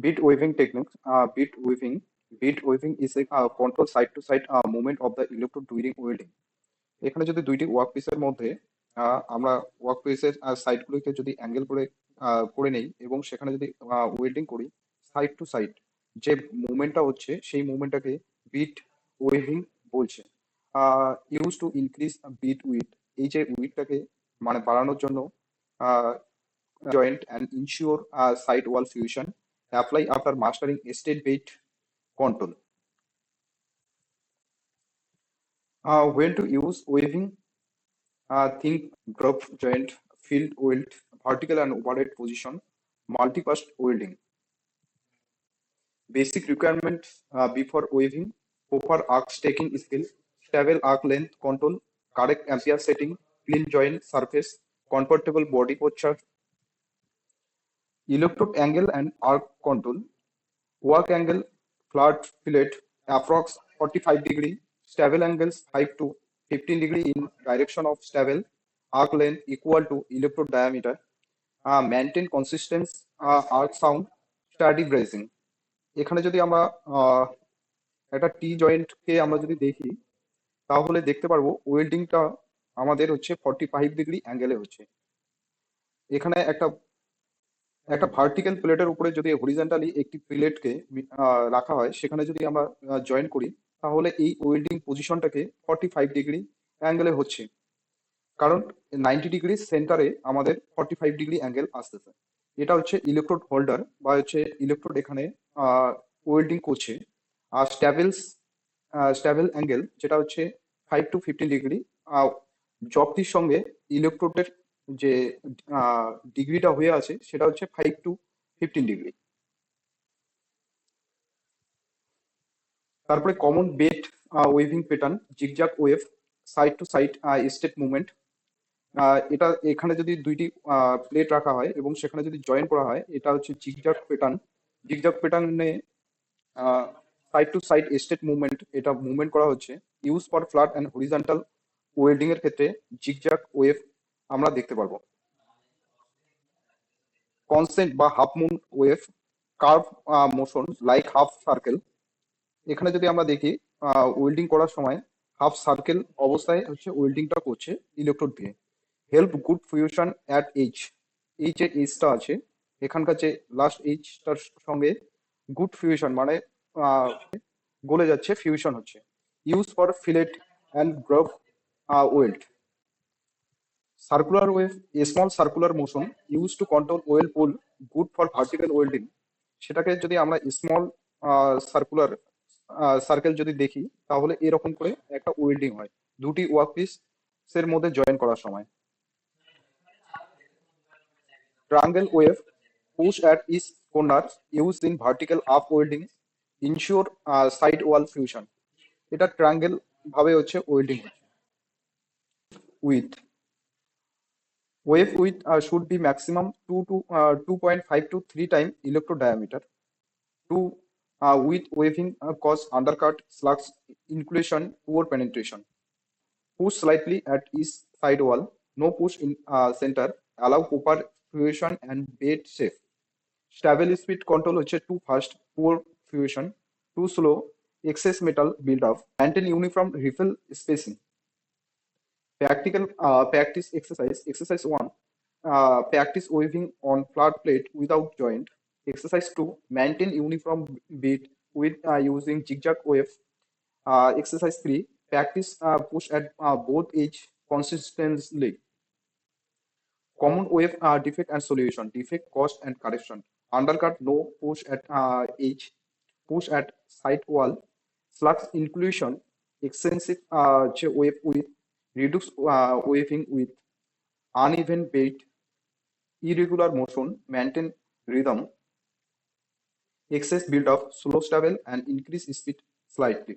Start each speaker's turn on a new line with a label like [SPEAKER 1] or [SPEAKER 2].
[SPEAKER 1] Bead weaving technique. Bead weaving is a control side to side movement of the electrode during welding. এখানে যদি দুইটি work পিসের মধ্যে আমরা ওয়ার্ক পিসের সাইডগুলোকে যদি অ্যাঙ্গেল করে করে নেই এবং সেখানে যদি ওয়েল্ডিং করি সাইড টু সাইড, যে মুভমেন্টটা হচ্ছে সেই মুভমেন্টটাকে বিট ওয়েভিং বলছে। Use to increase bead width, এই যে উইথটাকে মানে বাড়ানোর জন্য joint and ensure side wall fusion apply after mastering straight bead control. When to use weaving, think drop joint, field weld, vertical and overhead position, multi-pass welding. Basic requirements before weaving: proper arc staking skill, stable arc length control, correct ampere setting, clean joint surface, comfortable body posture, electrode angle and arc control, work angle, flat fillet, approx 45 degree, stable angles 5 to 15 degree in direction of stable, arc length equal to electrode diameter, maintain consistent arc sound, steady bracing. এখানে যদি আমরা একটা টি জয়েন্টকে আমরা যদি দেখি তাহলে দেখতে পারবো ওয়েল্ডিংটা আমাদের হচ্ছে 45 ডিগ্রি অ্যাঙ্গেলে হচ্ছে। এখানে একটা একটা ভার্টিক্যাল প্লেটের উপরে যদি হরিজন্টালি একটি প্লেটকে রাখা হয়, সেখানে যদি আমরা জয়েন করি তাহলে এই ওয়েল্ডিং পজিশনটাকে 45 ডিগ্রি অ্যাঙ্গেলে হচ্ছে, কারণ 90 ডিগ্রি সেন্টারে আমাদের 45 ডিগ্রি অ্যাঙ্গেল আসতেছে। এটা হচ্ছে ইলেকট্রোড হোল্ডার বা হচ্ছে ইলেকট্রোড এখানে ওয়েল্ডিং করছে। আর স্ট্যাবেল অ্যাঙ্গেল যেটা হচ্ছে 5 to 15 ডিগ্রি, জবটির সঙ্গে ইলেকট্রোডের যে ডিগ্রিটা হয়ে আছে সেটা হচ্ছে 5 to 15 ডিগ্রি। তারপরে common bead weaving pattern, zigzag wave, side to side state movement. এটা এখানে যদি দুইটি প্লেট রাখা হয় এবং সেখানে যদি জয়েন করা হয়, এটা হচ্ছে জিগজ্যাগ প্যাটার্ন। জিগজ্যাগ প্যাটার্নে side to side state movement এটা মুভমেন্ট করা হচ্ছে। Use for flat and horizontal welding এর ক্ষেত্রে জিগজ্যাগ ওয়েভ আমরা দেখতে পারবো। কনস্ট্যান্ট বা half moon wave, curve motion like half circle. এখানে যদি আমরা দেখি ওয়েল্ডিং করার সময় হাফ সার্কেল অবস্থায় হচ্ছে ওয়েল্ডিংটা করছে ইলেকট্রোড দিয়ে। Help good fusion at H, এই যে এইচটা আছে এখানকার যে লাস্ট এইচটার সঙ্গে গুড ফিউশন মানে গলে যাচ্ছে, ফিউশন হচ্ছে। Use for fillet and groove weld. Circular wave, a small circular motion use to control weld pool, good for vertical welding. সেটাকে যদি আমরা স্মল সার্কুলার সার্কেল যদি দেখি তাহলে এরকম করে একটা ওয়েল্ডিং হয় দুটি ওয়ার্ক পিসের মধ্যে জয়েন করার সময়। Triangle wave, push at each corner, use in vertical up welding, ensure side wall fusion. এটা ট্রায়াঙ্গেল ভাবে হচ্ছে ওয়েল্ডিং হচ্ছে। With wave width should be maximum 2.5 to 3 times electrode diameter. To with waving cause undercut, slugs, inclusion, poor penetration. Push slightly at each side wall, no push in center, allow proper fusion and bed shape. Stable speed control হচ্ছে too fast, poor fusion, too slow, excess metal build up, maintain uniform refill spacing. Practical practice exercise 1, practice weaving on flat plate without joint. Exercise 2, maintain uniform beat with using zigzag wave. Exercise 3, practice push at both edge consistently. Common wave defect and solution: defect, cost and correction. Undercut, no push at edge, push at side wall, flux inclusion, extensive wave width, reduce waving with uneven bait, irregular motion, maintain rhythm, excess build up, slow stable and increase speed slightly.